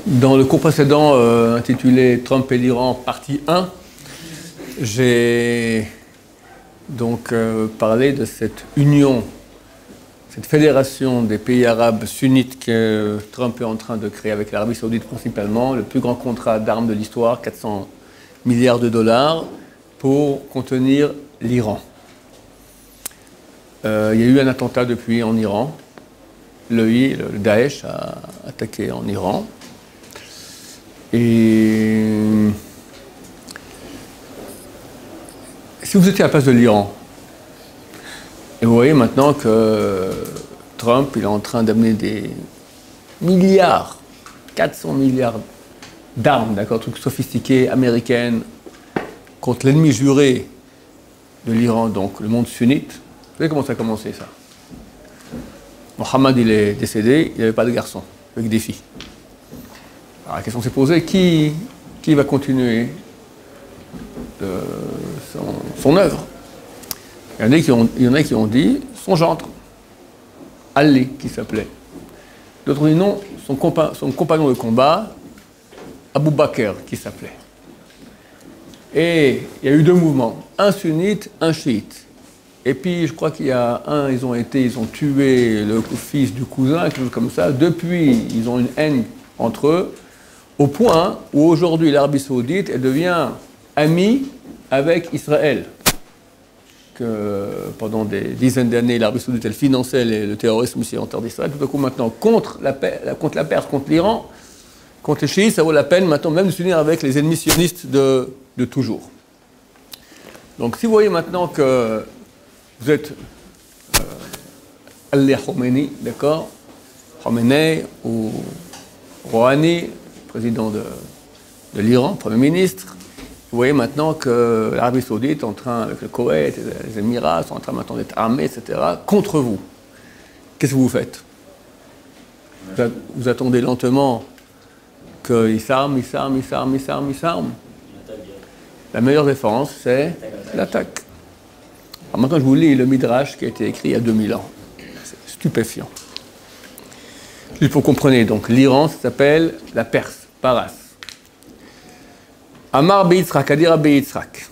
Dans le cours précédent intitulé Trump et l'Iran, partie 1, j'ai donc parlé de cette union, cette fédération des pays arabes sunnites que Trump est en train de créer avec l'Arabie Saoudite principalement, le plus grand contrat d'armes de l'histoire, 400 milliards de dollars, pour contenir l'Iran. Il y a eu un attentat depuis en Iran. Le Daesh a attaqué en Iran. Et si vous étiez à la place de l'Iran, et vous voyez maintenant que Trump il est en train d'amener des milliards, 400 milliards d'armes, d'accord, trucs sophistiqués, américaines, contre l'ennemi juré de l'Iran, donc le monde sunnite. Vous savez comment ça a commencé, ça? Mohammed, il est décédé, il n'y avait pas de garçon, avec des filles. Alors la question s'est posée, qui va continuer son œuvre? Il y en a qui ont dit son gendre, Ali, qui s'appelait. D'autres ont dit non, son compagnon de combat, Abu Bakr, qui s'appelait. Et il y a eu deux mouvements, un sunnite, un chiite. Et puis, je crois qu'il y a ils ont tué le fils du cousin, quelque chose comme ça. Depuis, ils ont une haine entre eux, au point où aujourd'hui, l'Arabie Saoudite, elle devient amie avec Israël. Que pendant des dizaines d'années, l'Arabie Saoudite, elle finançait le terrorisme ici en terre d'Israël. Tout à coup, maintenant, contre la Perse, contre l'Iran, contre les chiites, ça vaut la peine maintenant même de s'unir avec les ennemis sionistes de toujours. Donc, si vous voyez maintenant que vous êtes Ali Khomeini, d'accord, Khomeini ou Rouhani, président de l'Iran, Premier ministre, vous voyez maintenant que l'Arabie Saoudite est en train, avec le Koweït, les Émirats, sont en train maintenant d'être armés, etc., contre vous. Qu'est-ce que vous faites? Vous attendez lentement qu'ils s'arment. La meilleure défense, c'est l'attaque. Alors maintenant, je vous lis le Midrash qui a été écrit il y a 2000 ans. C'est stupéfiant. Juste pour que vous compreniez, donc l'Iran, ça s'appelle la Perse, Paras. Amar Beitzrak, Adira Beitzrak.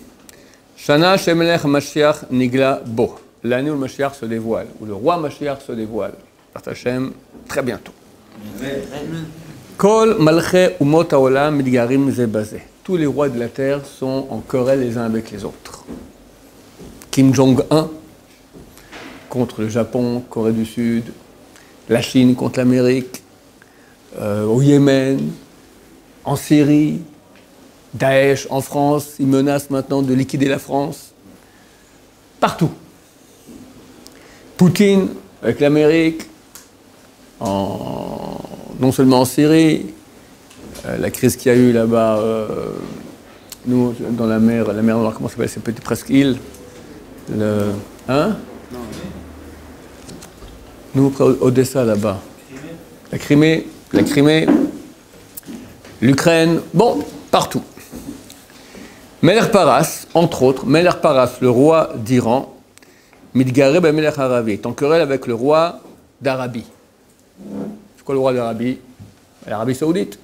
Shana Shemelech Mashiach Nigla Bo. L'année où le Mashiach se dévoile, où le roi Mashiach se dévoile. Par Hashem, très bientôt. Kol Malche Umot Haolam Midgarim Zebazeh. Tous les rois de la terre sont en querelle les uns avec les autres. Kim Jong-un contre le Japon, Corée du Sud, la Chine contre l'Amérique, au Yémen, en Syrie, Daesh en France, il menace maintenant de liquider la France. Partout. Poutine avec l'Amérique, non seulement en Syrie, la crise qu'il y a eu là-bas, nous, dans la mer Noire, comment ça s'appelle, cette petite presque île, nous, près Odessa, là-bas. La Crimée, l'Ukraine, bon, partout. Melech Paras, entre autres, Melech Paras, le roi d'Iran, Midgareh ben Melech Arabi, est en querelle avec le roi d'Arabie. C'est quoi le roi d'Arabie? L'Arabie Saoudite.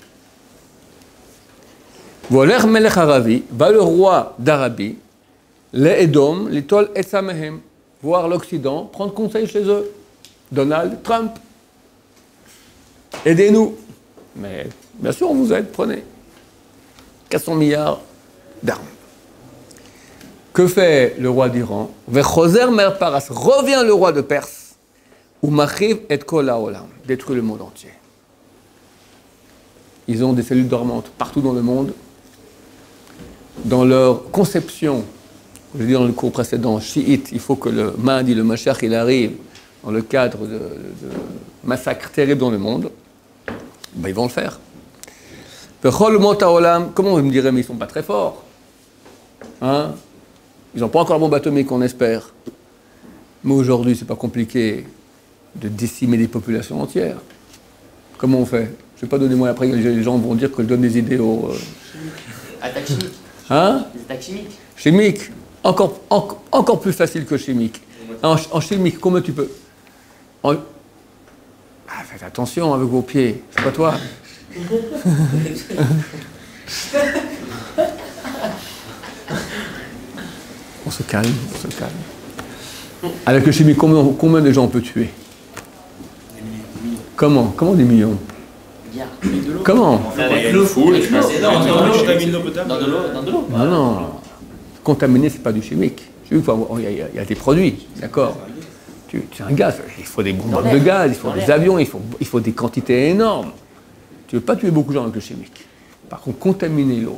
Volech Melech Arabi, va le roi d'Arabie, les Edom, les Tol et Samehem, voir l'Occident, prendre conseil chez eux. Donald Trump. Aidez-nous. Mais bien sûr, on vous aide, prenez. 400 milliards d'armes. Que fait le roi d'Iran? Vechoser Mer Paras, revient le roi de Perse, ou Machiv et Kol Haolam, détruit le monde entier. Ils ont des cellules dormantes partout dans le monde. Dans leur conception, je l'ai dit dans le cours précédent, chiite, il faut que le Mahdi, le Mashiach, il arrive dans le cadre de massacres terribles dans le monde. Ben, ils vont le faire. Comment vous me direz, mais ils ne sont pas très forts. Hein? Ils n'ont pas encore la bombe atomique, on espère. Mais aujourd'hui, c'est pas compliqué de décimer des populations entières. Comment on fait? Je ne vais pas donner moi après, les gens vont dire que je donne des idées aux... Attaques chimiques. Hein? Des attaques chimiques. Chimique. Encore plus facile que chimique. En chimique, comment tu peux... Faites attention avec vos pieds. C'est pas toi. On se calme, on se calme. Avec le chimique, combien de gens on peut tuer? Comment des millions? Comment? Avec l'eau. Dans de l'eau. Non. Contaminer, c'est pas du chimique. Il y a des produits, d'accord. C'est un gaz, il faut des bombes de gaz, il faut des avions, il faut des quantités énormes. Tu ne veux pas tuer beaucoup de gens avec le chimique. Par contre, contaminer l'eau,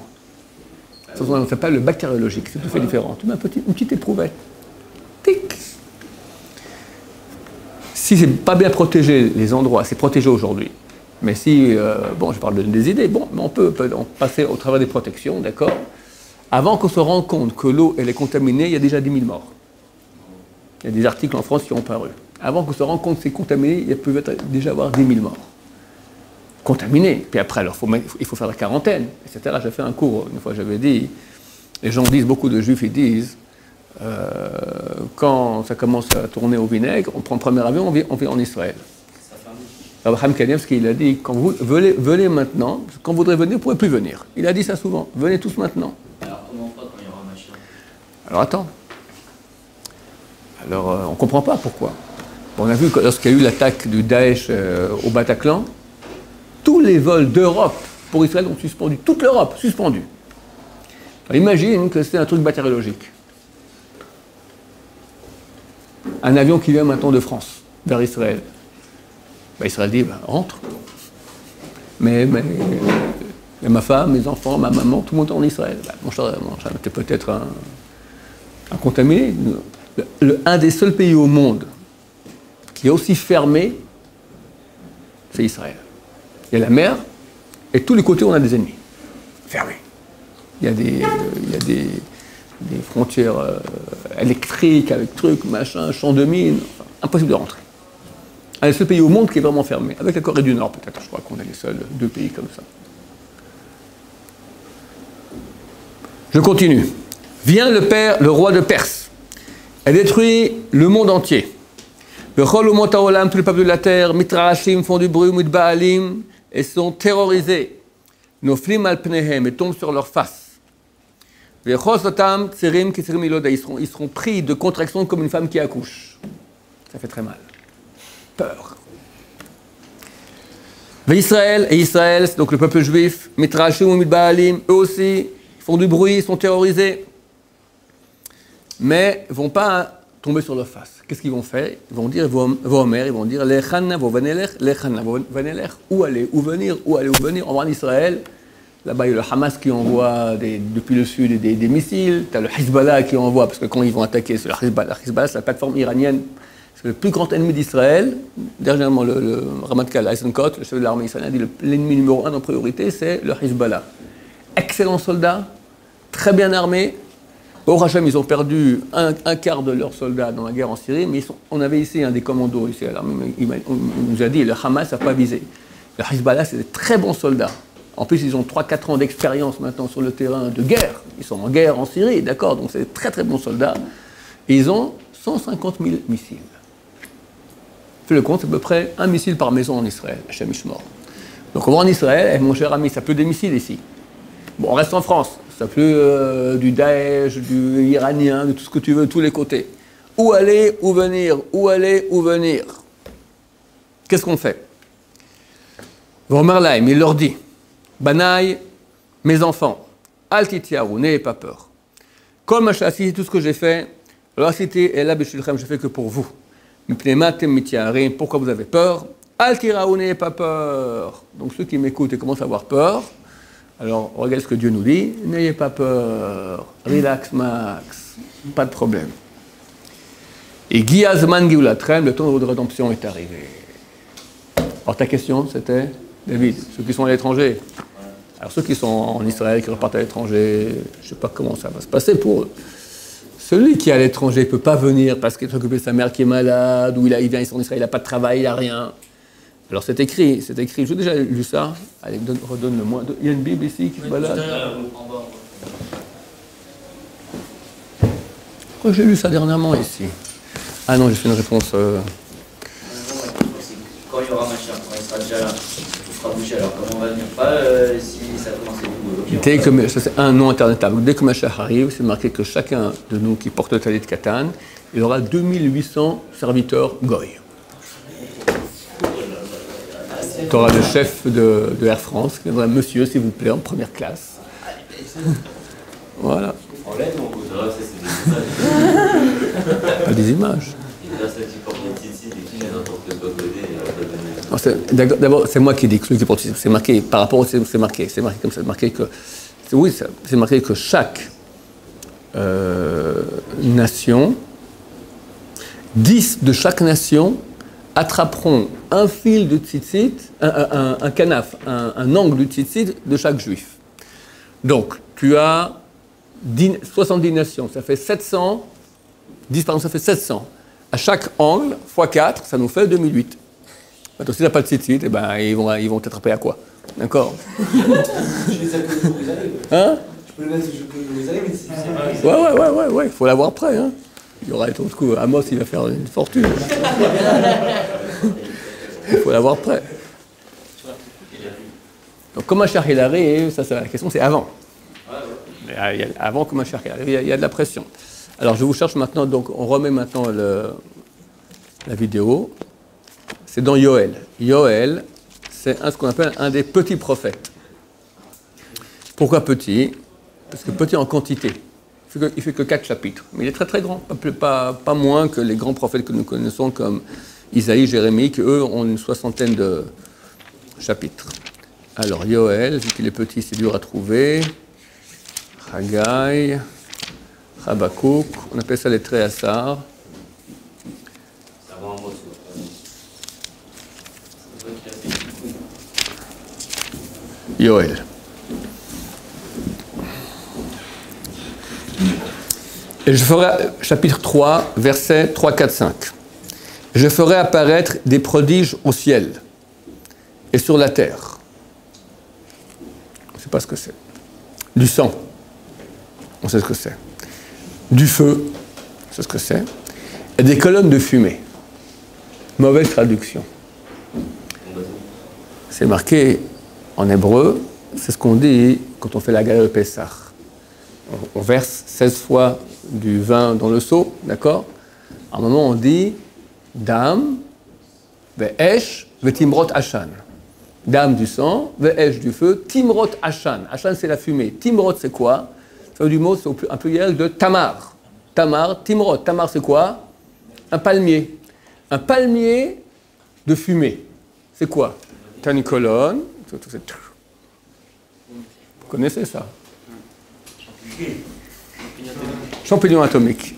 ça s'appelle le bactériologique, c'est tout à fait différent. Tu mets une petite éprouvette. Tic. Si c'est pas bien protégé, les endroits, c'est protégé aujourd'hui. Mais si, je parle des idées, mais on peut passer au travers des protections, d'accord. Avant qu'on se rende compte que l'eau, elle est contaminée, il y a déjà 10 000 morts. Il y a des articles en France qui ont paru. Avant qu'on se rende compte que c'est contaminé, il peut déjà avoir 10 000 morts. Contaminés. Puis après, alors, il faut faire la quarantaine, etc. J'ai fait un cours, une fois j'avais dit, les gens disent, beaucoup de juifs, ils disent, quand ça commence à tourner au vinaigre, on prend le premier avion, on vient en Israël. Abraham Kanievski, il a dit, quand vous venez maintenant, quand vous voudrez venir, vous ne pourrez plus venir. Il a dit ça souvent, venez tous maintenant. Alors comment on fait quand il y aura un machin? Alors attends. Alors on ne comprend pas pourquoi. Bon, on a vu que lorsqu'il y a eu l'attaque du Daesh au Bataclan, tous les vols d'Europe pour Israël ont suspendu, toute l'Europe suspendue. Alors, imagine que c'est un truc bactériologique. Un avion qui vient maintenant de France vers Israël. Israël dit, rentre. Mais ma femme, mes enfants, ma maman, tout le monde est en Israël. Mon cher, était peut-être un contaminé. Un des seuls pays au monde qui est aussi fermé, c'est Israël. Il y a la mer, et tous les côtés, on a des ennemis. Fermés. Il y a des frontières électriques avec trucs, machin, champs de mines. Enfin, impossible de rentrer. Un des seuls pays au monde qui est vraiment fermé. Avec la Corée du Nord, peut-être. Je crois qu'on est les seuls 2 pays comme ça. Je continue. Vient le roi de Perse. Elle détruit le monde entier. Le Chol Umot Haolam, tous les peuples de la terre, Mitra'ashim, font du bruit, Mitba'alim, et sont terrorisés. Noflim al pnehem, et tombent sur leur face. Ils seront pris de contraction comme une femme qui accouche. Ça fait très mal. Peur. Israël, c'est donc le peuple juif, Mitra'ashim ou Mitba'alim, eux aussi, ils font du bruit, ils sont terrorisés. Mais ils ne vont pas tomber sur leur face. Qu'est-ce qu'ils vont faire? Ils vont dire, ils vont dire, Lechanna, Vanelech, où aller, où venir, où aller, où venir. On va en Israël, là-bas il y a le Hamas qui envoie depuis le sud des missiles, tu as le Hezbollah qui envoie, parce que quand ils vont attaquer, c'est le Hezbollah. Le Hezbollah, c'est la plateforme iranienne, c'est le plus grand ennemi d'Israël. Dernièrement, le Ramatkal Eisenkot, le chef de l'armée israélienne, dit l'ennemi numéro 1 en priorité, c'est le Hezbollah. Excellents soldats, très bien armés. Au Hachem, ils ont perdu un quart de leurs soldats dans la guerre en Syrie, mais on avait ici un des commandos ici à l'armée, on nous a dit le Hamas n'a pas visé. Le Hezbollah, c'est des très bons soldats. En plus, ils ont 3-4 ans d'expérience maintenant sur le terrain de guerre. Ils sont en guerre en Syrie, d'accord? Donc c'est des très très bons soldats. Et ils ont 150 000 missiles. Fais le compte, c'est à peu près un missile par maison en Israël, Hachem Ishmor. Donc on va en Israël, mon cher ami, ça pleut des missiles ici. Bon, on reste en France. Ça pleut du Daesh, du iranien, de tout ce que tu veux, de tous les côtés. Où aller, où venir, où aller, où venir. Qu'est-ce qu'on fait? Vomerlaim, il leur dit, Banaï, mes enfants, Altitiaou, n'ayez pas peur. Kol machasi, tout ce que j'ai fait, alors cité et là, je fais que pour vous. Pourquoi vous avez peur? Altiraou, n'ayez pas peur. Donc ceux qui m'écoutent et commencent à avoir peur, alors, regardez ce que Dieu nous dit. N'ayez pas peur. Relax, Max. Pas de problème. Et Giazman Giulatrem, le temps de votre rédemption est arrivé. Alors, ta question, c'était, David, ceux qui sont à l'étranger. Alors, ceux qui sont en Israël, qui repartent à l'étranger, je ne sais pas comment ça va se passer pour eux. Celui qui est à l'étranger ne peut pas venir parce qu'il est occupé de sa mère qui est malade, ou il vient ici en Israël, il n'a pas de travail, il n'a rien. Alors c'est écrit, j'ai déjà lu ça. Allez, redonne-le-moi. Il y a une Bible ici qui se balade. Je crois que j'ai lu ça dernièrement ici. Ah non, j'ai fait une réponse. Quand il y aura machin, quand il sera déjà là, tout sera bouché. Michel, alors comment on va venir pas si ça commence à être Dès que, ça c'est un nom internétable. Dès que Mashiach arrive, c'est marqué que chacun de nous qui porte le talit de Katan, il aura 2800 serviteurs goy. Tu auras le chef de Air France qui viendra, monsieur, s'il vous plaît, en première classe. Voilà. en laine ou en couleur? C'est des images. Pas des images. Il y a des personnes qui portent des petites cites et qui viennent n'importe quoi côté. D'abord, c'est moi qui dis que celui qui porte, c'est marqué par rapport au, c'est marqué comme ça, c'est marqué que, oui, c'est marqué que chaque nation, 10 de chaque nation attraperont un fil de tzitzit, un canaf, un angle du tzitzit de chaque juif. Donc, tu as 70 nations, ça fait 700, 10 par exemple, ça fait 700. À chaque angle, x 4, ça nous fait 2008. Maintenant, si tu n'as pas de tzitzit, eh ben, ils vont t'attraper à quoi? D'accord? Hein? Je peux le mettre, je peux les aller, mais c'est Ouais, il faut l'avoir prêt. Hein. Il y aura tout coup, Amos, il va faire une fortune. Il faut l'avoir prêt. Donc, comment Mashiach il arrive, ça c'est la question, c'est avant. Avant que Mashiach il arrive, il y a de la pression. Alors, je vous cherche maintenant, donc on remet maintenant la vidéo. C'est dans Yoël. Yoël, c'est ce qu'on appelle un des petits prophètes. Pourquoi petit? Parce que petit en quantité. Il fait que 4 chapitres. Mais il est très très grand. Pas moins que les grands prophètes que nous connaissons comme Isaïe, Jérémie, qui eux ont une 60aine de chapitres. Alors Yoël, vu qu'il est petit, c'est dur à trouver. Haggai, Habakkuk, on appelle ça les Tréhassar. Yoël. Et je ferai, chapitre 3, versets 3, 4, 5. Je ferai apparaître des prodiges au ciel et sur la terre. On ne sait pas ce que c'est. Du sang, on sait ce que c'est. Du feu, on sait ce que c'est. Et des colonnes de fumée. Mauvaise traduction. C'est marqué en hébreu, c'est ce qu'on dit quand on fait la galère de Pessah. On verse 16 fois du vin dans le seau, d'accord? À un moment, on dit Dam, Ve'esh, Ve'timrot Ashan. Dam du sang, Ve'esh du feu, Timrot Ashan. Ashan, c'est la fumée. Timrot, c'est quoi? Ça veut du mot, c'est un pluriel de Tamar. Tamar, Timrot. Tamar, c'est quoi? Un palmier. Un palmier de fumée. C'est quoi? Tu as une colonne. Vous connaissez ça? Champignon atomique.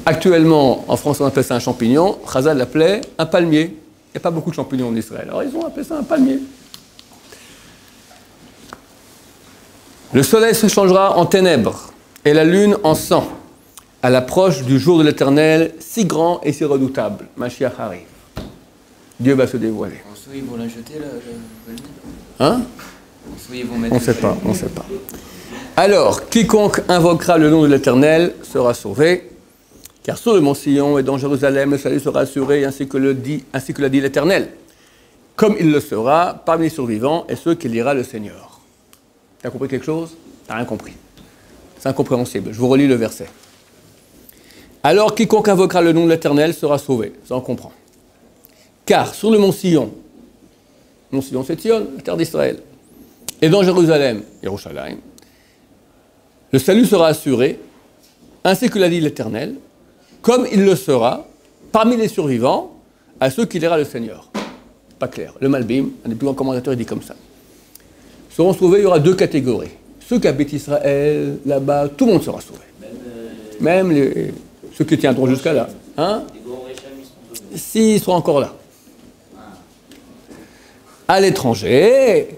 Actuellement, en France, on appelle ça un champignon. Chazal l'appelait un palmier. Il n'y a pas beaucoup de champignons en Israël. Alors, ils ont appelé ça un palmier. Le soleil se changera en ténèbres et la lune en sang à l'approche du jour de l'Éternel, si grand et si redoutable. Mashiach arrive. Dieu va se dévoiler. Ils vont la jeter, là, Hein? On ne sait pas. Alors, quiconque invoquera le nom de l'Éternel sera sauvé, car sur le mont Sion et dans Jérusalem, le salut sera assuré, ainsi que l'a dit l'Éternel, comme il le sera parmi les survivants et ceux qui lira le Seigneur. T'as compris quelque chose? T'as rien compris. C'est incompréhensible. Je vous relis le verset. Alors, quiconque invoquera le nom de l'Éternel sera sauvé. Ça, on comprend. Car sur le mont Sion c'est Sion, la terre d'Israël, et dans Jérusalem, Yerushalayim, le salut sera assuré, ainsi que l'a dit l'Éternel, comme il le sera parmi les survivants à ceux qui lira le Seigneur. Pas clair. Le Malbim, un des plus grands commentateurs, il dit comme ça. Seront sauvés, il y aura 2 catégories. Ceux qui habitent Israël, là-bas, tout le monde sera sauvé. Même ceux qui tiendront jusqu'à là. Hein? S'ils seront encore là. À l'étranger,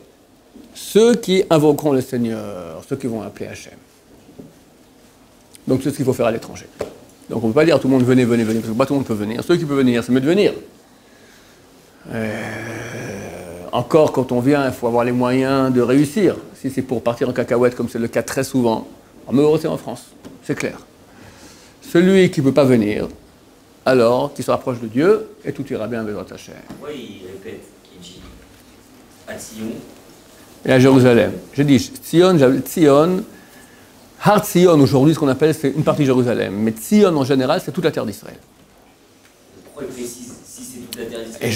ceux qui invoqueront le Seigneur, ceux qui vont appeler Hachem. Donc c'est ce qu'il faut faire à l'étranger. Donc on ne peut pas dire à tout le monde venez, parce que pas tout le monde peut venir. Ceux qui peuvent venir, c'est mieux de venir. Encore quand on vient, il faut avoir les moyens de réussir. Si c'est pour partir en cacahuète, comme c'est le cas très souvent, c'est en France, c'est clair. Celui qui ne peut pas venir, alors qu'il se rapproche de Dieu, et tout ira bien avec Hachem. Oui, il répète, il dit À Sion. Et à Jérusalem. J'ai dit Tzion, Har Tzion aujourd'hui, ce qu'on appelle, c'est une partie de Jérusalem. Mais Tzion en général, c'est toute la terre d'Israël. Pourquoi il précise si c'est toute la terre d'Israël? Et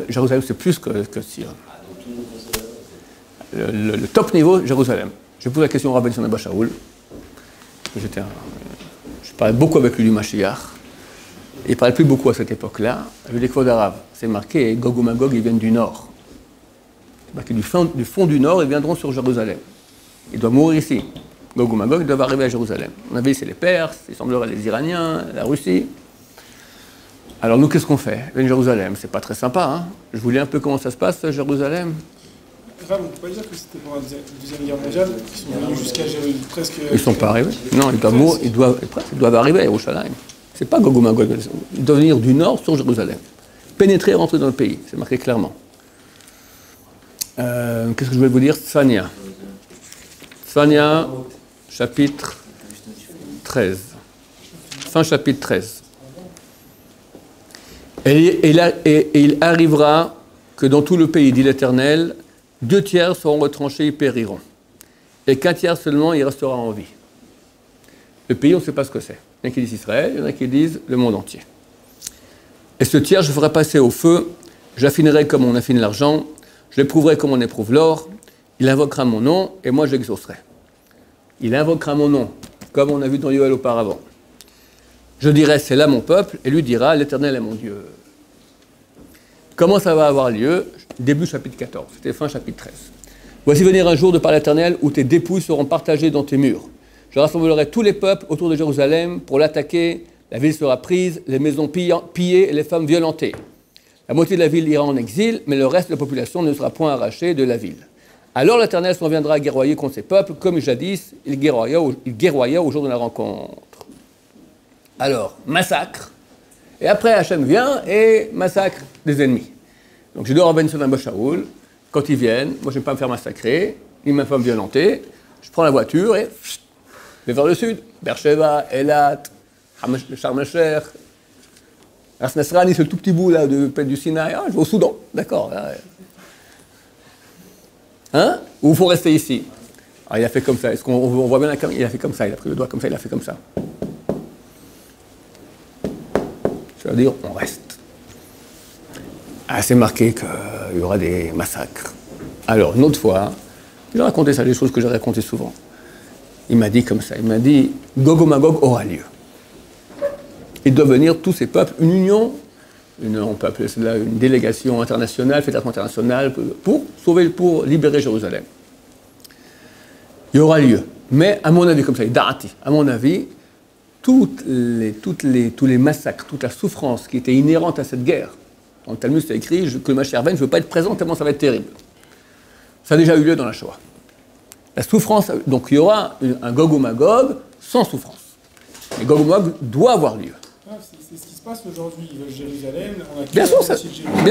Jérusalem c'est plus que Tzion. Ah, donc tout le monde considère Le top niveau, Jérusalem. J'ai posé la question au Rabbi Abba Shaul. Je parlais beaucoup avec lui du Mashiach. Il ne parlait plus beaucoup à cette époque-là. Avec les codes arabes, c'est marqué Gog ou Magog, ils viennent du nord. C'est marqué du fond du nord, ils viendront sur Jérusalem. Ils doivent mourir ici. Gog ou Magog, ils doivent arriver à Jérusalem. On avait dit c'est les Perses, il semblerait les Iraniens, la Russie. Alors nous, qu'est-ce qu'on fait? Ils viennent à Jérusalem, c'est pas très sympa. Hein, je vous lis un peu comment ça se passe à Jérusalem. Grave, on ne peut pas dire que c'était pendant la Deuxième Guerre mondiale qu'ils sont venus jusqu'à Jérusalem, presque... Ils ne sont pas arrivés. Non, ils doivent arriver à Yerushalayim. Ce n'est pas Gog ou Magog. Ils doivent venir du nord sur Jérusalem. Pénétrer et rentrer dans le pays. C'est marqué clairement. Qu'est-ce que je voulais vous dire? Tzfania, chapitre 13. Fin chapitre 13. Et il arrivera que dans tout le pays, dit l'Éternel, 2 tiers seront retranchés et périront. Et qu'1 tiers seulement y restera en vie. Le pays, on ne sait pas ce que c'est. Il y en a qui disent Israël, il y en a qui disent le monde entier. Et ce tiers, je ferai passer au feu, j'affinerai comme on affine l'argent, je l'éprouverai comme on éprouve l'or, il invoquera mon nom, et moi j'exaucerai. Il invoquera mon nom, comme on a vu dans Yoël auparavant. Je dirai, c'est là mon peuple, et lui dira, l'Éternel est mon Dieu. Comment ça va avoir lieu? Début chapitre 14, c'était fin chapitre 13. Voici venir un jour de par l'Éternel où tes dépouilles seront partagées dans tes murs. Je rassemblerai tous les peuples autour de Jérusalem pour l'attaquer. La ville sera prise, les maisons pillées et les femmes violentées. La moitié de la ville ira en exil, mais le reste de la population ne sera point arraché de la ville. Alors l'Éternel s'en viendra guerroyer contre ses peuples, comme jadis il guerroya au jour de la rencontre. Alors, massacre. Et après, Hachem vient et massacre des ennemis. Donc je dois Rabbi Abba Shaul, quand ils viennent, moi je ne vais pas me faire massacrer, ils ne me font violenter, je prends la voiture et je vais vers le sud, Beersheba, Elat, Sharm el-Sheikh, Ras Nasrani, c'est le tout petit bout là du Sinaï, je vais au Soudan, d'accord. Hein? Ou il faut rester ici? Alors il a fait comme ça, est-ce qu'on voit bien la caméra? Il a fait comme ça, il a pris le doigt comme ça, il a fait comme ça. Ça veut dire, on reste. Ah, c'est marqué qu'il y aura des massacres. Alors, une autre fois, il a raconté ça, des choses que j'ai racontées souvent. Il m'a dit comme ça, il m'a dit, Gog ou Magog aura lieu. Il doit venir tous ces peuples, une union, on peut appeler cela une délégation internationale, fédération internationale, pour libérer Jérusalem. Il y aura lieu. Mais à mon avis, comme ça, à mon avis, tous les massacres, toute la souffrance qui était inhérente à cette guerre, dans le Talmud, c'est écrit que le Mashiach vienne, je ne veux pas être présent tellement ça va être terrible. Ça a déjà eu lieu dans la Shoah. La souffrance, donc il y aura un Gog ou Magog sans souffrance. Et Gog ou Magog doit avoir lieu. Ah, c'est ce qui se passe aujourd'hui. Ils veulent Jérusalem. Bien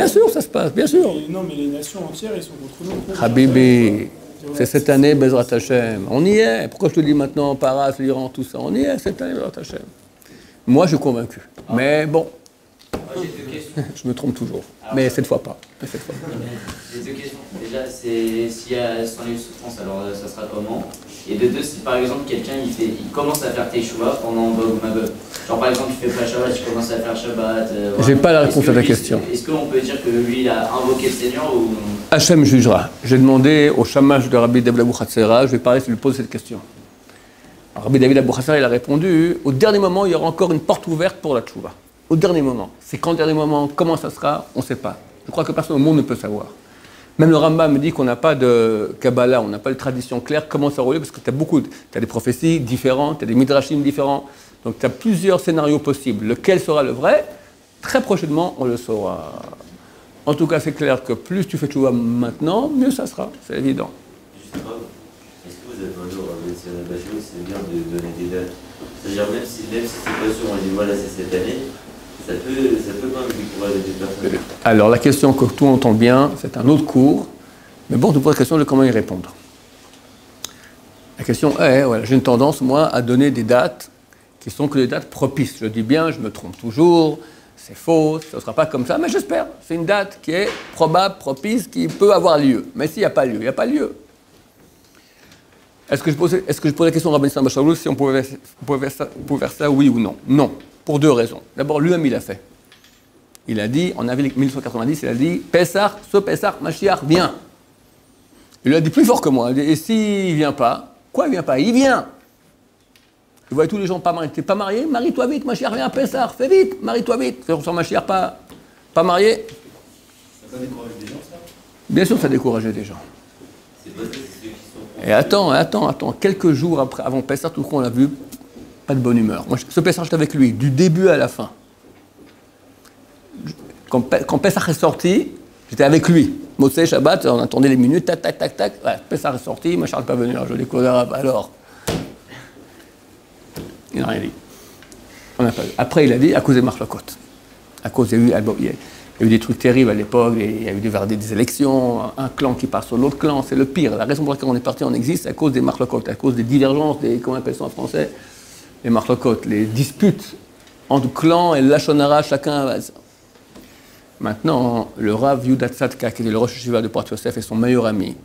sûr, ça se passe, bien sûr. Non, mais les nations entières, ils sont contre nous. Habibi, c'est cette année, Bezrat Hashem. On y est. Pourquoi je te dis maintenant, Paras, l'Iran, tout ça? On y est, cette année, Bezrat Hashem. Moi, je suis convaincu. Mais bon. J'ai 2 questions. Je me trompe toujours. Mais cette fois pas. J'ai 2 questions. Déjà, s'il y a sans les souffrances, alors ça sera comment? Et de 2, si par exemple quelqu'un il commence à faire Teshuvah pendant Gog ou Magog. Genre par exemple, il fait pas Shabbat, il commence à faire Shabbat. J'ai pas la réponse à ta question. Est-ce qu'on peut dire que lui, il a invoqué le Seigneur ou... Hachem jugera. J'ai demandé au Shamash de Rabbi David Abou Khatsera, je vais parler, je lui pose cette question. Alors, Rabbi David Abou Khatsera, il a répondu, au dernier moment, il y aura encore une porte ouverte pour la Teshuvah. Au dernier moment. C'est quand le dernier moment, comment ça sera, on ne sait pas. Je crois que personne au monde ne peut savoir. Même le Rambam me dit qu'on n'a pas de Kabbalah, on n'a pas de tradition claire, comment ça roule, parce que tu as des prophéties différentes, tu as des midrashim différents, donc tu as plusieurs scénarios possibles. Lequel sera le vrai? Très prochainement, on le saura. En tout cas, c'est clair que plus tu fais Teshuvah maintenant, mieux ça sera, c'est évident. Justement, est-ce que vous avez demandé au Rabbi Bachot, c'est bien de donner des dates? C'est-à-dire, même si c'est pas sûr, on dit voilà, c'est cette année, ça peut quand même décourager des personnes. Alors, la question que tout entend bien, c'est un autre cours, mais bon, tu poses la question de comment y répondre. La question est, voilà, j'ai une tendance, moi, à donner des dates qui sont que des dates propices. Je dis bien, je me trompe toujours, c'est faux, ça ne sera pas comme ça, mais j'espère. C'est une date qui est probable, propice, qui peut avoir lieu. Mais s'il n'y a pas lieu, il n'y a pas lieu. Est-ce que je pose la question à Rabbi Nissim Bachalou si on pouvait faire ça, oui ou non? Non, pour deux raisons. D'abord, lui-même, il a fait. Il a dit, en avril 1990, il a dit, Pessah, ce Pessah, Mashiach vient. Il lui a dit plus fort que moi. Il a dit, et s'il ne vient pas, quoi il ne vient pas? Il vient. Vous voyez tous les gens pas mariés. Tu n'es pas marié? Marie-toi vite, Mashiach vient à Pessah, fais vite, marie-toi vite. C'est pour Mashiach pas marié. Ça décourage des gens, ça? Bien sûr, ça décourageait des gens. Et attends, quelques jours avant Pessah, tout le monde l'a vu, pas de bonne humeur. Moi, ce Pessah, j'étais avec lui, du début à la fin. Quand Pessah est sorti, j'étais avec lui. Motsei, Shabbat, on attendait les minutes, tac, tac, tac, tac. Ouais, Pessah est sorti, moi, Charles n'est pas venu, alors je découvre, alors. Il n'a rien dit. On n'a pas vu. Après, il a dit, à cause des Marlokot. À cause, il y a eu des trucs terribles à l'époque, il y a eu des élections, un clan qui part sur l'autre clan, c'est le pire. La raison pour laquelle on est parti en exil, c'est à cause des Marlokot, à cause des divergences, comment on appelle ça en français? Les Marlokot, les disputes entre clans et le Lachon Hara, chacun. Maintenant, le Rav Yudat Tzadka, qui était le Rosh Yeshiva de Port Yosef et son meilleur ami,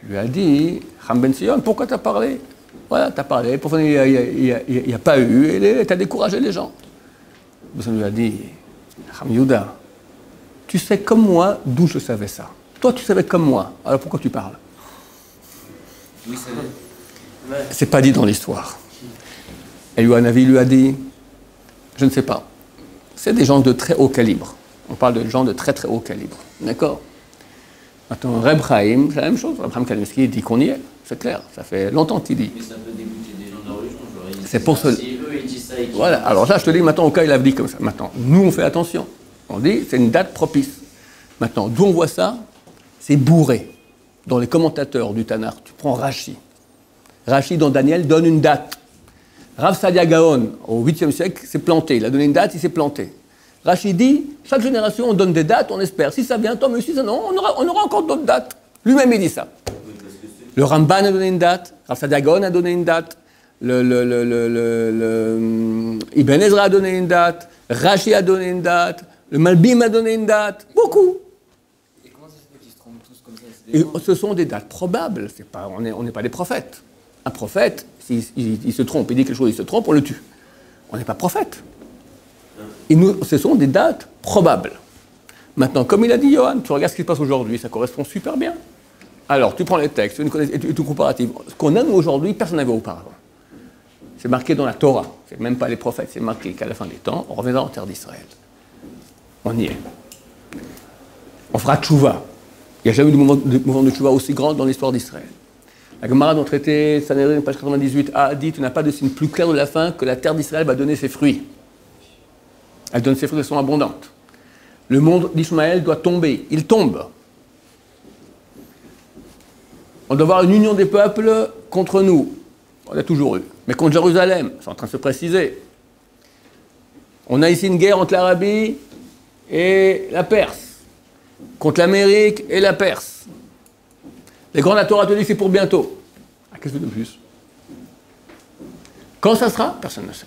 lui a dit, Ham Ben Sion, pourquoi tu as parlé? Voilà, tu as parlé, pourquoi il n'y a pas eu, et tu as découragé les gens. On lui a dit, Ham Yuda, tu sais comme moi d'où je savais ça. Toi, tu savais comme moi, alors pourquoi tu parles? Oui, c'est vrai. C'est pas dit dans l'histoire. Et Yohanavi lui a dit, je ne sais pas, c'est des gens de très haut calibre. On parle de gens de très très haut calibre. D'accord? Maintenant, Reb Chaim, c'est la même chose. Reb Chaim Kanievski dit qu'on y est. C'est clair. Ça fait longtemps qu'il dit. Mais ça peut dégoûter des gens de la religion. C'est pour cela. Si eux, ils disent ça et qu'ils Voilà. Alors là, je te dis, maintenant, au cas, il a dit comme ça. Maintenant, nous, on fait attention. On dit, c'est une date propice. Maintenant, d'où on voit ça? C'est bourré. Dans les commentateurs du Tanakh, tu prends Rashi. Rashi, dans Daniel, donne une date. Rav Sadia Gaon, au 8e siècle, s'est planté. Il a donné une date, il s'est planté. Rashi dit, chaque génération, on donne des dates, on espère. Si ça vient, tant mieux. Si ça non, on aura encore d'autres dates. Lui-même, il dit ça. Le Ramban a donné une date, Rav Sadia Gaon a donné une date, Ibn Ezra a donné une date, Rashi a donné une date, le Malbim a donné une date, beaucoup. Et comment ça se fait qu'ils se trompent tous comme ça? Et ce sont des dates probables, on n'est pas des prophètes. Un prophète, s'il se trompe, il dit quelque chose, il se trompe, on le tue. On n'est pas prophète. Et ce sont des dates probables. Maintenant, comme il a dit Johan, tu regardes ce qui se passe aujourd'hui, ça correspond super bien. Alors, tu prends les textes, et tu comparatif. Ce qu'on a nous aujourd'hui, personne n'avait auparavant. C'est marqué dans la Torah. C'est même pas les prophètes, c'est marqué qu'à la fin des temps, on reviendra en terre d'Israël. On y est. On fera tchouva. Il n'y a jamais eu de mouvement de tchouva aussi grand dans l'histoire d'Israël. La Gemara dans le traité Sanhedrin, page 98, a dit, tu n'as pas de signe plus clair de la fin que la terre d'Israël va donner ses fruits. Elle donne ses fruits, elles sont abondantes. Le monde d'Ishmaël doit tomber. Il tombe. On doit avoir une union des peuples contre nous. On l'a toujours eu. Mais contre Jérusalem, c'est en train de se préciser. On a ici une guerre entre l'Arabie et la Perse. Contre l'Amérique et la Perse. Les grands de la Torah te disent c'est pour bientôt. Ah, qu'est-ce que de plus? Quand ça sera? Personne ne sait.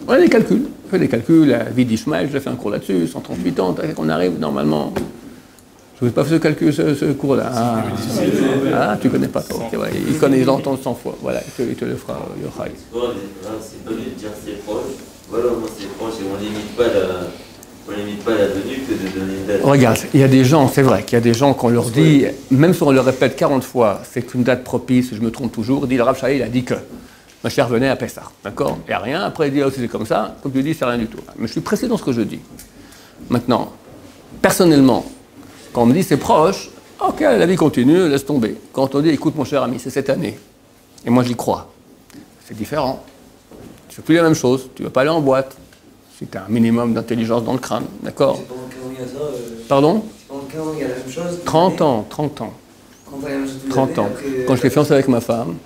On a des calculs. On fait des calculs. La vie d'Ishmaël, je l'ai fait un cours là-dessus, 138 ans, qu'on arrive normalement. Je ne vous ai pas fait ce calcul, ce cours-là. Ah, tu ne connais pas toi. Okay, ouais. Il connaît, il entend 100 fois. Voilà, il te le fera, Yochai. C'est pas mieux de dire c'est proche. Voilà, moi c'est proche et on limite pas la venue que de donner une date. Regarde, il y a des gens, c'est vrai qu'il y a des gens qu'on leur dit, même si on leur répète 40 fois, c'est une date propice, je me trompe toujours, dit le Rav Shai, il a dit que Mashiach venait à Pessah, d'accord? Il n'y a rien, après il dit, oh, c'est comme ça, comme tu dis, c'est rien du tout. Mais je suis pressé dans ce que je dis. Maintenant, personnellement, quand on me dit c'est proche, ok, la vie continue, laisse tomber. Quand on dit, écoute mon cher ami, c'est cette année, et moi j'y crois, c'est différent. Tu ne fais plus la même chose, tu ne vas pas aller en boîte, si tu as un minimum d'intelligence dans le crâne, d'accord? C'est pendant 15 ans, il y a ça. Pardon? C'est pendant 15 ans, il y a la même chose. 30 ans, 30 ans. 30 ans. Quand j'étais fiancé avec ma femme,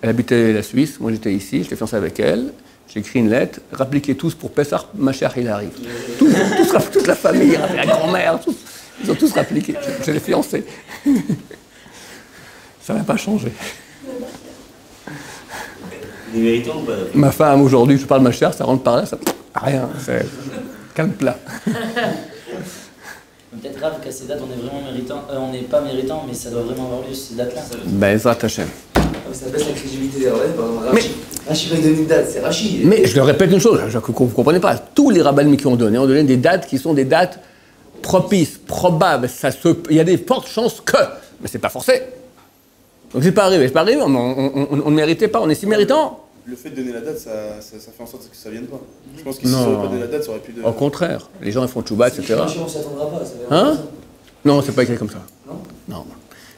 elle habitait la Suisse, moi j'étais ici, j'étais fiancé avec elle, j'ai écrit une lettre, rappliquez tous pour Pessah, Mashiach il arrive. Toute la famille, la grand-mère, ils ont tous rappliqué, je l'ai fiancé. Ça n'a pas changé. Les méritants ou pas? Ma femme aujourd'hui, je parle Mashiach, ça rentre par là, ça Rien, c'est calme plat. Peut-être grave qu'à ces dates, on est vraiment méritant. On n'est pas méritant, mais ça doit vraiment avoir lieu ces dates-là. Ben, Ezrat Hashem. Ça baisse la crédibilité des rabbins, par exemple. Rachi va donner une date, c'est Rachi. Mais je le répète une chose, vous ne comprenez pas. Tous les rabbins qui ont donné des dates qui sont des dates propices, probables. Il y a des fortes chances que. Mais c'est pas forcé. Donc c'est pas arrivé, on ne méritait pas, on est si méritant. Le fait de donner la date, ça fait en sorte que ça ne vienne pas. Je pense que si ça n'aurait pas donné la date, ça aurait pu donner. Au contraire, les gens ils font tchouba, etc. On s'y attendra pas, ça va Hein? Non, c'est pas écrit comme ça. Non.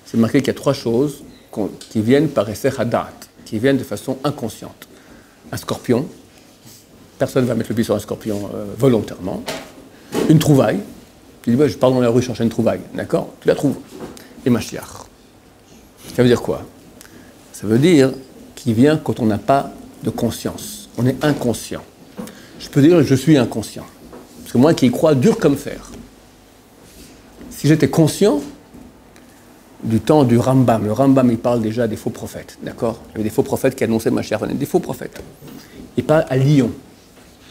C'est marqué qu'il y a 3 choses qui viennent par essai hadat, qui viennent de façon inconsciente. Un scorpion, personne ne va mettre le pied sur un scorpion volontairement. Une trouvaille, tu dis, je pars dans la rue chercher une trouvaille, d'accord? Tu la trouves. Et Mashiach. Ça veut dire quoi? Ça veut dire qu'il vient quand on n'a pas de conscience. On est inconscient. Je peux dire je suis inconscient. Parce que moi qui y crois, dur comme fer. Si j'étais conscient du temps du Rambam, le Rambam il parle déjà des faux prophètes, d'accord? Il y avait des faux prophètes qui annonçaient Mashiach, des faux prophètes. Il parle à Lyon.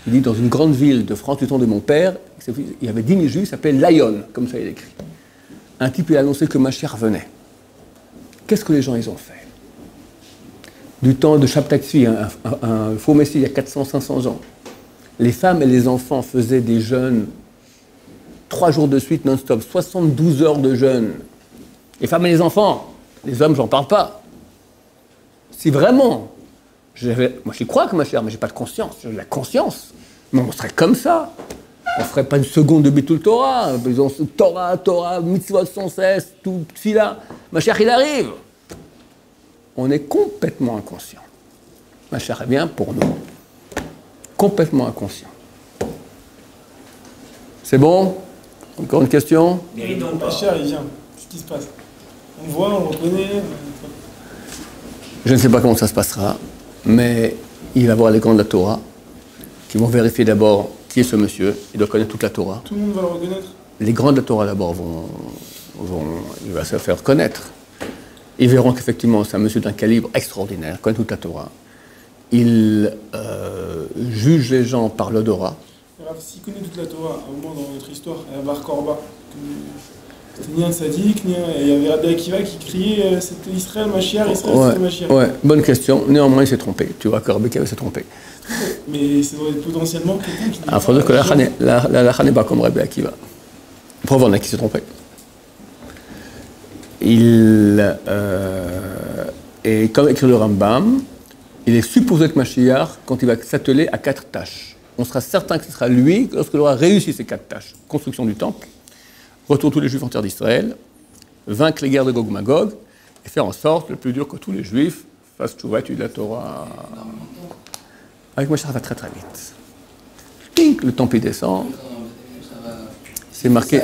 Il dit dans une grande ville de France du temps de mon père, il y avait 10 000 juifs, il s'appelait Lyon, comme ça il écrit. Un type il a annoncé que Mashiach venait. Qu'est-ce que les gens ils ont fait? Du temps de Shabtai, un faux messie il y a 400-500 ans, les femmes et les enfants faisaient des jeûnes 3 jours de suite non-stop, 72 heures de jeûne. Les femmes et les enfants, les hommes, j'en parle pas. Si vraiment, moi j'y crois que ma chère, mais j'ai pas de conscience, j'ai de la conscience. Mais on serait comme ça. On ferait pas une seconde de Bitul Torah, Torah, mitzvot sans cesse, tout là. Ma chère, il arrive. On est complètement inconscient. Ma chère est bien pour nous. Complètement inconscient. C'est bon? Encore une question? Ma chère, il vient. Qu'est-ce qui se passe? On le voit, on le reconnaît. Je ne sais pas comment ça se passera, mais il va voir les grands de la Torah qui vont vérifier d'abord qui est ce monsieur. Il doit connaître toute la Torah. Tout le monde va le reconnaître? Les grands de la Torah d'abord il va se faire connaître. Ils verront qu'effectivement c'est un monsieur d'un calibre extraordinaire, connaît toute la Torah. Il juge les gens par l'odorat. S'il connaît toute la Torah, à un moment dans notre histoire, à Bar Korba, c'était ni un sadique, ni un... Il y avait Rabbi Akiva qui criait c'était Israël, Mashiach, Israël, c'était Mashiach. Ouais, bonne question. Néanmoins, il s'est trompé. Tu vois que Rabbi Akiva s'est trompé. Mais ça doit être potentiellement quelqu'un qui... Il faut dire que la lacha n'est pas comme Rabbi Akiva. Preuve en a qui s'est trompé. Et comme écrit le Rambam, il est supposé que Mashiach, quand il va s'atteler à 4 tâches. On sera certain que ce sera lui lorsqu'il aura réussi ces 4 tâches. Construction du temple, retour tous les Juifs en terre d'Israël, vaincre les guerres de Gog Magog, et faire en sorte, le plus dur, que tous les Juifs fassent tchouva, étudient la Torah. Avec Mashiach, ça va très très vite. Pink, le temple il descend. C'est marqué.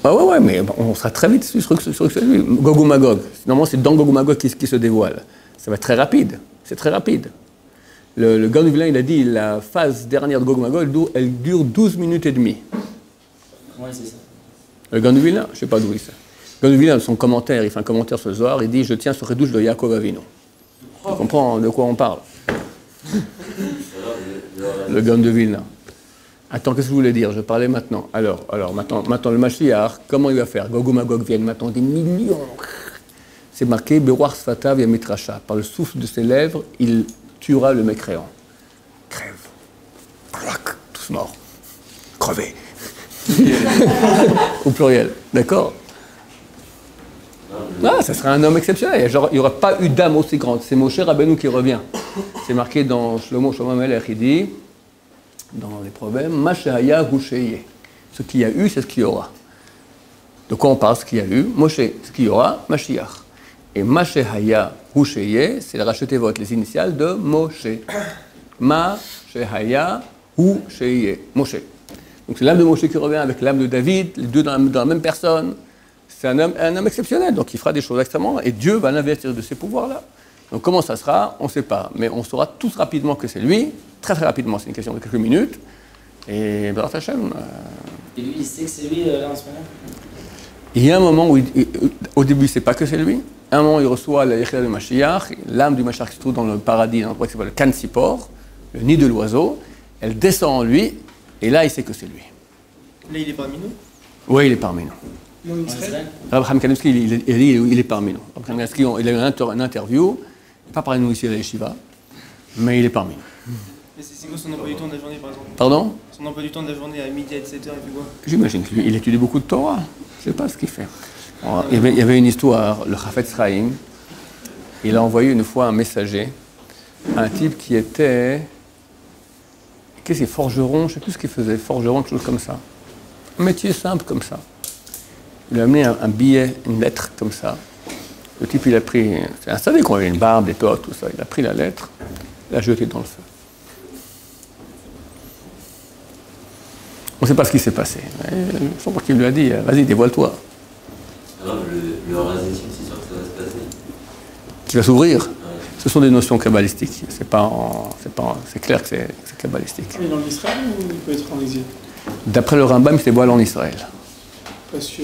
Ah ouais, mais on sera très vite sur lui. Gog Magog. Normalement, c'est dans Gog Magog qui se dévoile. Ça va être très rapide. C'est très rapide. Le Gaon du Vilain, il a dit la phase dernière de Gog Magog, elle dure 12 minutes et demie. Ouais, c'est ça. Le Gaon du Vilain, je ne sais pas d'où il sait. Le Gaon du Vilain, il fait un commentaire ce soir, il dit je tiens sur Redouche de Yaakov Avinu. Tu comprends de quoi on parle? Le Gaon du Vilain. Attends, qu'est-ce que je voulais dire? Je parlais maintenant. Alors maintenant le Mashiach, comment il va faire? Gog Magog viennent maintenant des millions. C'est marqué Beroar Sfatav Yamitrasha. Par le souffle de ses lèvres, il tuera le mécréant. Crève. Tous morts. Crevés. Au pluriel. D'accord? Ah, ça serait un homme exceptionnel. Genre, il n'y aura pas eu d'âme aussi grande. C'est Moshe Rabbeinu qui revient. C'est marqué dans Shlomo Melech, il dit, dans les proverbes, Mashehaya Husheye. Ce qu'il y a eu, c'est ce qu'il y aura. De quoi on parle, ce qu'il y a eu? Moshe, ce qu'il y aura, Mashiach. Et Mashehaya Husheye, c'est le racheté vote, les initiales de Moshe. Mashehaya Husheye. Moshe. Donc c'est l'âme de Moshe qui revient avec l'âme de David, les deux dans la même personne. C'est un homme exceptionnel, donc il fera des choses extrêmement, et Dieu va l'investir de ces pouvoirs-là. Donc comment ça sera, on ne sait pas, mais on saura tous rapidement que c'est lui, très très rapidement, c'est une question de quelques minutes, et Baruch Hashem. Et lui, il sait que c'est lui là en ce moment? Il y a un moment où, au début, il ne sait pas que c'est lui, à un moment, il reçoit la Yechila de Mashiach, l'âme du Mashiach qui se trouve dans le paradis, dans le qui s'appelle le Kan Sipor, le nid de l'oiseau, elle descend en lui, et là, il sait que c'est lui. Là, il est parmi nous? Oui, il est parmi nous. Non, Israël. Abraham Kanevski, il est parmi nous. Abraham Kanevski, il a eu une interview, pas parmi nous ici à la Yeshiva, mais il est parmi nous. Mais c'est quoi son emploi du temps de la journée, par exemple? Pardon? Son emploi du temps de la journée à midi à 17h, il fait quoi? J'imagine qu'il étudie beaucoup de Torah. Je ne sais pas ce qu'il fait. Alors, il y avait une histoire, le Chafetz Chaim, il a envoyé une fois un messager à un type qui était... Qu'est-ce qu'il forgeron? Je ne sais plus ce qu'il faisait, forgeron, quelque chose comme ça. Un métier simple comme ça. Il lui a amené un billet, une lettre comme ça. Le type, il a pris... C'est un savait qu'on avait une barbe, des potes, tout ça. Il a pris la lettre, l'a jetée dans le feu. On ne sait pas ce qui s'est passé. Je pense qu'il lui a dit, vas-y, dévoile-toi. Alors, le Razétim, c'est sûr que ça va se passer. Qui va s'ouvrir. Ouais. Ce sont des notions kabbalistiques. C'est clair que c'est kabbalistique. Il est en Israël ou il peut être en exil? D'après le Rambam, il se dévoile en Israël. Parce que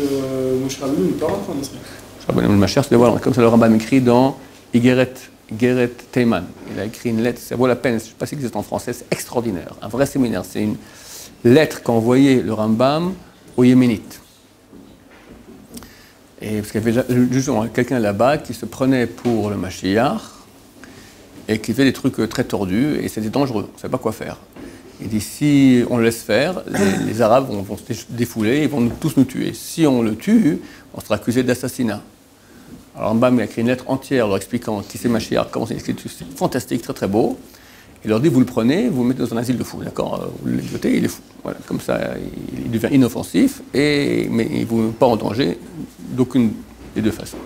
Moshe Rabbeinu n'est pas rentré en Israël. Le Mashiach se dévoile, comme ça le Rambam écrit dans Igeret Teiman. Il a écrit une lettre, ça vaut la peine, je ne sais pas si ça existe en français, c'est extraordinaire, un vrai séminaire. C'est une lettre qu'a envoyée le Rambam aux Yéménites. Et parce qu'il y avait justement quelqu'un là-bas qui se prenait pour le Mashiach et qui faisait des trucs très tordus et c'était dangereux, on ne savait pas quoi faire. Il dit si on le laisse faire, les Arabes vont se défouler, ils vont tous nous tuer. Si on le tue, on sera accusé d'assassinat. Alors Rambam a écrit une lettre entière leur expliquant qui c'est Mashiach, comment c'est écrit, c'est fantastique, très très beau. Il leur dit vous le prenez, vous le mettez dans un asile de fous, d'accord? Vous le jetez, il est fou. Voilà, comme ça, il devient inoffensif, mais il ne vous met pas en danger d'aucune des deux façons.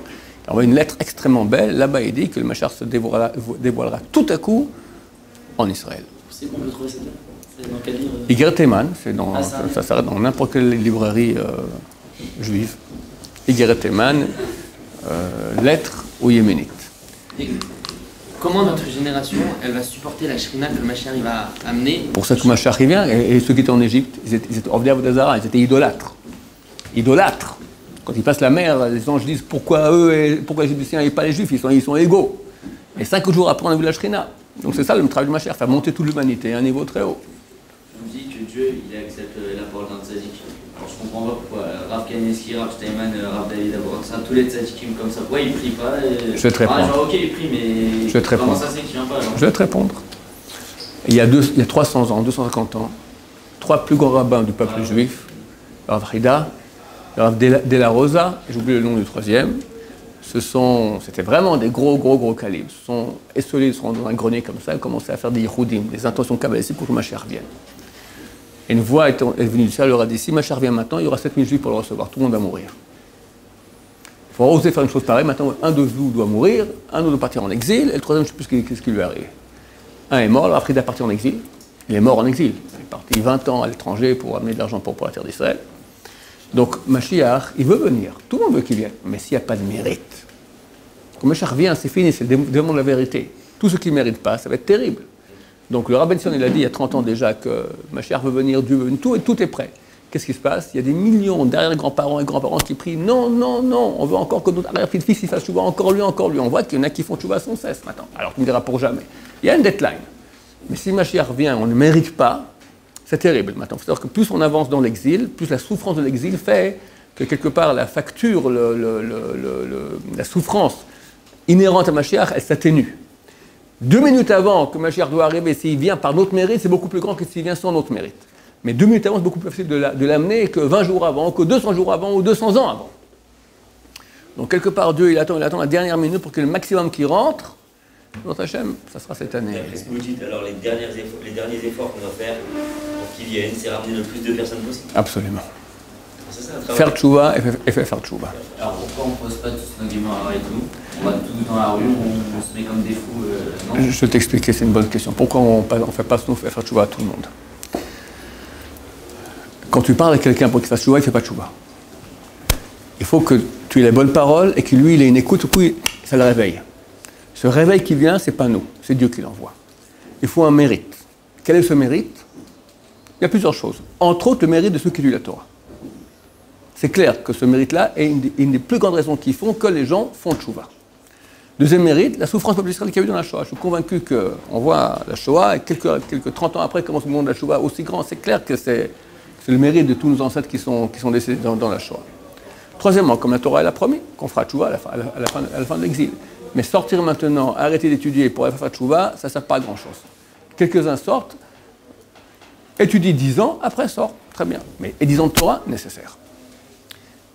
Il envoie une lettre extrêmement belle, là-bas il dit que le Mashiach se dévoilera tout à coup en Israël. C'est qu'on peut trouver cette lettre? C'est dans quel livre? Igeret Teiman, ça s'arrête dans n'importe quelle librairie juive. Igeret Teiman, lettre aux Yéménites. Et comment notre génération, elle va supporter la shrina que le Mashiach va amener? Pour ça que Mashiach vient, et ceux qui étaient en Égypte, ils étaient Ovdei Avodazara, ils étaient idolâtres. Idolâtres. Quand ils passent la mer, les anges disent pourquoi eux, et pourquoi les Égyptiens et pas les Juifs, ils sont égaux. Et 5 jours après, on a vu la shrina. Donc c'est ça le travail du Mashiach, faire monter toute l'humanité à un niveau très haut. On dit que Dieu, il accepte la parole d'un tzaddik. Alors je comprends pas pourquoi Rav Kaneski, Rav Steinman, Rav David Abraham, tous les tzaddikim comme ça, pourquoi ils prient pas Je vais te répondre. Genre ok, ils prient, mais comment ça c'est qu'il vient pas alors? Je vais te répondre. Il y a 300 ans, 250 ans, 3 plus grands rabbins du peuple juif, Rav Hida, Rav De La Rosa, j'ai oublié le nom du troisième, c'était vraiment des gros calibres. Ils sont esselés, ils sont dans un grenier comme ça, ils commençaient à faire des yichoudim, des intentions kabbalistiques pour que Mashiach revienne. Et une voix est venue du ciel, leur a dit, si Mashiach revient maintenant, il y aura 7000 juifs pour le recevoir, tout le monde va mourir. Il faut oser faire une chose pareille, maintenant un de vous doit mourir, un autre doit partir en exil, et le troisième, je ne sais plus ce qui lui est arrivé. Un est mort, alors après il est parti en exil, il est mort en exil, il est parti 20 ans à l'étranger pour amener de l'argent pour la terre d'Israël. Donc Mashiach, il veut venir, tout le monde veut qu'il vienne, mais s'il n'y a pas de mérite, quand Mashiach vient, c'est fini, c'est le démon de la vérité. Tout ce qui ne mérite pas, ça va être terrible. Donc le Rabbi Sion, il a dit il y a 30 ans déjà que Mashiach veut venir, Dieu veut venir, tout est prêt. Qu'est-ce qui se passe? Il y a des millions d'arrière-grands-parents et grands-parents qui prient non, on veut encore que notre arrière-petit-fils il fasse chouva, encore lui. On voit qu'il y en a qui font chouva sans cesse maintenant. Alors tu me diras pour jamais. Il y a une deadline. Mais si Mashiach vient, on ne mérite pas, c'est terrible. Maintenant, il faut savoir que plus on avance dans l'exil, plus la souffrance de l'exil fait que quelque part la facture, la souffrance inhérente à Mashiach, elle s'atténue. 2 minutes avant que Mashiach doit arriver, s'il vient par notre mérite, c'est beaucoup plus grand que s'il vient sans notre mérite. Mais 2 minutes avant, c'est beaucoup plus facile de l'amener que 20 jours avant, que 200 jours avant ou 200 ans avant. Donc quelque part, Dieu, il attend la dernière minute pour que le maximum qui rentre, notre Hachem, ça sera cette année. Qu'est-ce que vous dites alors, les derniers efforts qu'on doit faire pour qu'ils viennent, c'est ramener le plus de personnes possible? Absolument. C'est ça, faire tchouva et faire tchouva. Alors pourquoi on ne pose pas tous nos guimards et tout? On va tous dans la rue, on se met comme des fous, non? Je vais t'expliquer, c'est une bonne question. Pourquoi on ne fait pas faire tchouva à tout le monde? Quand tu parles à quelqu'un pour qu'il fasse tchouva, il ne fait pas tchouva. Il faut que tu aies les bonnes paroles et que lui, il ait une écoute, puis ça le réveille. Ce réveil qui vient, ce n'est pas nous, c'est Dieu qui l'envoie. Il faut un mérite. Quel est ce mérite? Il y a plusieurs choses. Entre autres, le mérite de ceux qui lisent la Torah. C'est clair que ce mérite-là est une des plus grandes raisons qui font que les gens font tchouva. Deuxième mérite, la souffrance peuple d'Israël qu'il y a eu dans la Shoah. Je suis convaincu qu'on voit la Shoah, et quelques 30 ans après commence le monde de la Shoah aussi grand. C'est clair que c'est le mérite de tous nos ancêtres qui sont décédés dans la Shoah. Troisièmement, comme la Torah l'a promis, qu'on fera tchouva à la fin de l'exil. Mais sortir maintenant, arrêter d'étudier pour aller faire tchouva, ça ne sert pas à grand-chose. Quelques-uns sortent, étudient 10 ans, après sortent, très bien. Mais et 10 ans de Torah, nécessaire.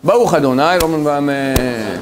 Baruch Adonai, Amen.